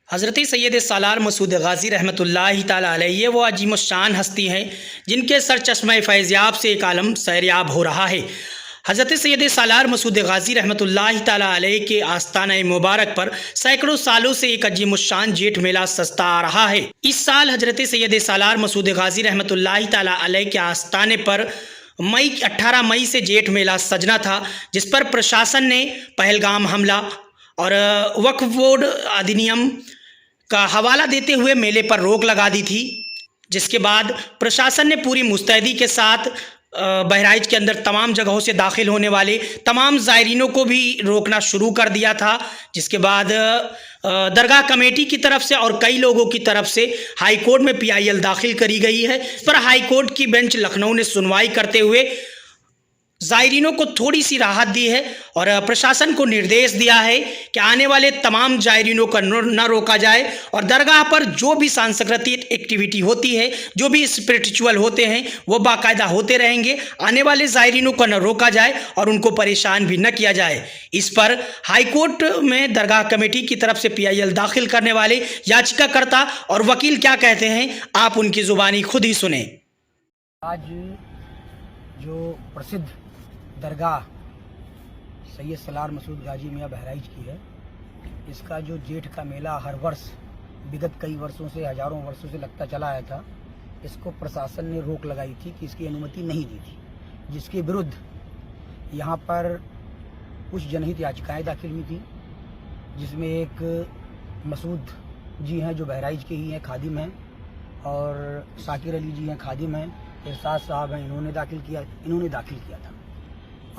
हज़रत सैयद सालार मसूद गाज़ी रहमतुल्लाहि ताला अलैहि वो अजीमुश्शान हस्ती हैं जिनके सर चश्मा फ़ैज़याब से एक आलम सैरयाब हो रहा है। हज़रत सैयद सालार मसूद गाज़ी रहमतुल्लाहि ताला अलैहि के आस्ताना मुबारक पर सैकड़ों सालों से एक अजीमुश्शान जेठ मेला सजता आ रहा है। इस साल हज़रत सैयद सालार मसूद गाज़ी रहमतुल्लाहि ताला अलैहि के आस्ताने पर 18 मई से जेठ मेला सजना था, जिस पर प्रशासन ने पहलगाम हमला और वक्फ बोर्ड अधिनियम का हवाला देते हुए मेले पर रोक लगा दी थी। जिसके बाद प्रशासन ने पूरी मुस्तैदी के साथ बहराइच के अंदर तमाम जगहों से दाखिल होने वाले तमाम ज़ायरीनों को भी रोकना शुरू कर दिया था। जिसके बाद दरगाह कमेटी की तरफ से और कई लोगों की तरफ से हाई कोर्ट में PIL दाखिल करी गई है। इस पर हाई कोर्ट की बेंच लखनऊ ने सुनवाई करते हुए ज़ायरीनों को थोड़ी सी राहत दी है और प्रशासन को निर्देश दिया है कि आने वाले तमाम ज़ायरीनों का न रोका जाए और दरगाह पर जो भी सांस्कृतिक एक्टिविटी होती है, जो भी स्पिरिचुअल होते हैं, वो बाकायदा होते रहेंगे। आने वाले ज़ायरीनों को न रोका जाए और उनको परेशान भी न किया जाए। इस पर हाई कोर्ट में दरगाह कमेटी की तरफ से PIL दाखिल करने वाले याचिकाकर्ता और वकील क्या कहते हैं, आप उनकी ज़ुबानी खुद ही सुने। आज जो प्रसिद्ध दरगाह सैयद सालार मसूद गाजी मियाँ बहराइच की है, इसका जो जेठ का मेला हर वर्ष विगत कई वर्षों से, हजारों वर्षों से लगता चला आया था, इसको प्रशासन ने रोक लगाई थी कि इसकी अनुमति नहीं दी थी, जिसके विरुद्ध यहाँ पर कुछ जनहित याचिकाएं दाखिल हुई थी, जिसमें एक मसूद जी हैं जो बहराइच के ही हैं, खादिम हैं, और शाकिर अली जी हैं, खादिम हैं, इरशाद साहब हैं, इन्होंने दाखिल किया था।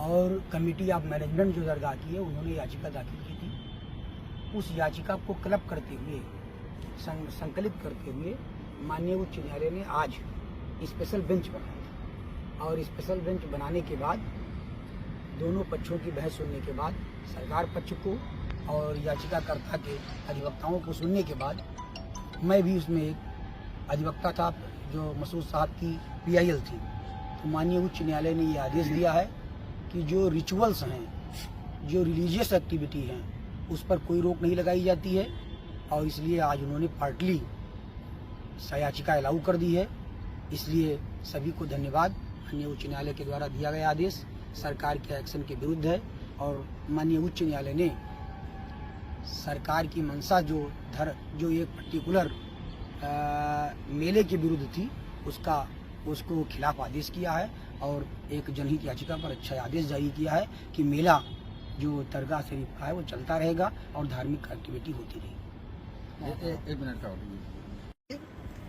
और कमेटी ऑफ मैनेजमेंट जो दरगाह की है, उन्होंने याचिका दाखिल की थी। उस याचिका को क्लब करते हुए, संकलित करते हुए माननीय उच्च न्यायालय ने आज स्पेशल बेंच बनाया और स्पेशल बेंच बनाने के बाद दोनों पक्षों की बहस सुनने के बाद, सरकार पक्ष को और याचिकाकर्ता के अधिवक्ताओं को सुनने के बाद, मैं भी उसमें एक अधिवक्ता था जो मसूद साहब की PIL थी, तो माननीय उच्च न्यायालय ने ये आदेश दिया है कि जो रिचुअल्स हैं, जो रिलीजियस एक्टिविटी हैं, उस पर कोई रोक नहीं लगाई जाती है। और इसलिए आज उन्होंने पार्टली याचिका अलाउ कर दी है। इसलिए सभी को धन्यवाद। माननीय उच्च न्यायालय के द्वारा दिया गया आदेश सरकार के एक्शन के विरुद्ध है और माननीय उच्च न्यायालय ने सरकार की मंशा जो एक पर्टिकुलर मेले के विरुद्ध थी, उसको खिलाफ आदेश किया है और एक जनहित याचिका पर अच्छा आदेश जारी किया है कि मेला जो दरगाह शरीफ का है वो चलता रहेगा और धार्मिक एक्टिविटी होती रहेगी। एक मिनट का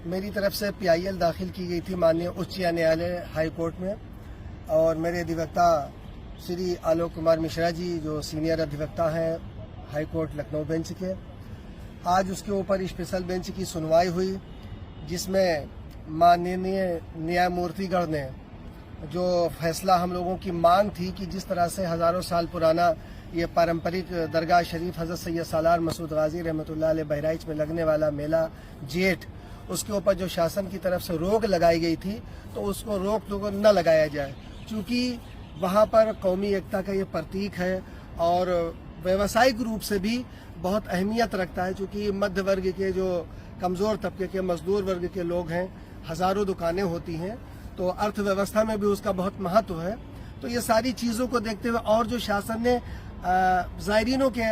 मेरी तरफ से PIL दाखिल की गई थी माननीय उच्च न्यायालय हाई कोर्ट में, और मेरे अधिवक्ता श्री आलोक कुमार मिश्रा जी जो सीनियर अधिवक्ता हैं हाई कोर्ट लखनऊ बेंच के, आज उसके ऊपर स्पेशल बेंच की सुनवाई हुई, जिसमें माननीय न्यायमूर्तिगण ने जो फैसला हम लोगों की मांग थी कि जिस तरह से हजारों साल पुराना ये पारंपरिक दरगाह शरीफ हज़रत सैयद सालार मसूद गाजी रहमतुल्लाह अलैह बहराइच में लगने वाला मेला जेठ, उसके ऊपर जो शासन की तरफ से रोक लगाई गई थी, तो उसको रोक न लगाया जाए, क्योंकि वहाँ पर कौमी एकता का ये प्रतीक है और व्यावसायिक रूप से भी बहुत अहमियत रखता है, क्योंकि मध्य वर्ग के जो कमज़ोर तबके के मजदूर वर्ग के लोग हैं, हज़ारों दुकानें होती हैं, तो अर्थव्यवस्था में भी उसका बहुत महत्व है। तो ये सारी चीज़ों को देखते हुए और जो शासन ने ज़ायरीनों के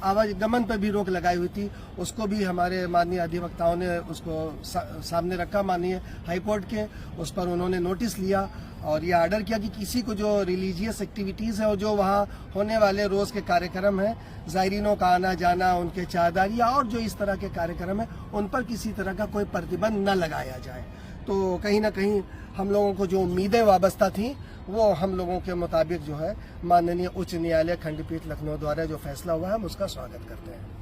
आवागमन पर भी रोक लगाई हुई थी, उसको भी हमारे माननीय अधिवक्ताओं ने उसको सामने रखा माननीय हाईकोर्ट के, उस पर उन्होंने नोटिस लिया और ये आर्डर किया कि किसी को जो रिलीजियस एक्टिविटीज़ है और जो वहाँ होने वाले रोज़ के कार्यक्रम हैं, ज़ायरीनों का आना जाना, उनके चारदारियाँ और जो इस तरह के कार्यक्रम हैं, उन पर किसी तरह का कोई प्रतिबंध न लगाया जाए। तो कहीं ना कहीं हम लोगों को जो उम्मीदें वाबस्ता थीं, वो हम लोगों के मुताबिक जो है माननीय उच्च न्यायालय खंडपीठ लखनऊ द्वारा जो फैसला हुआ है, हम उसका स्वागत करते हैं।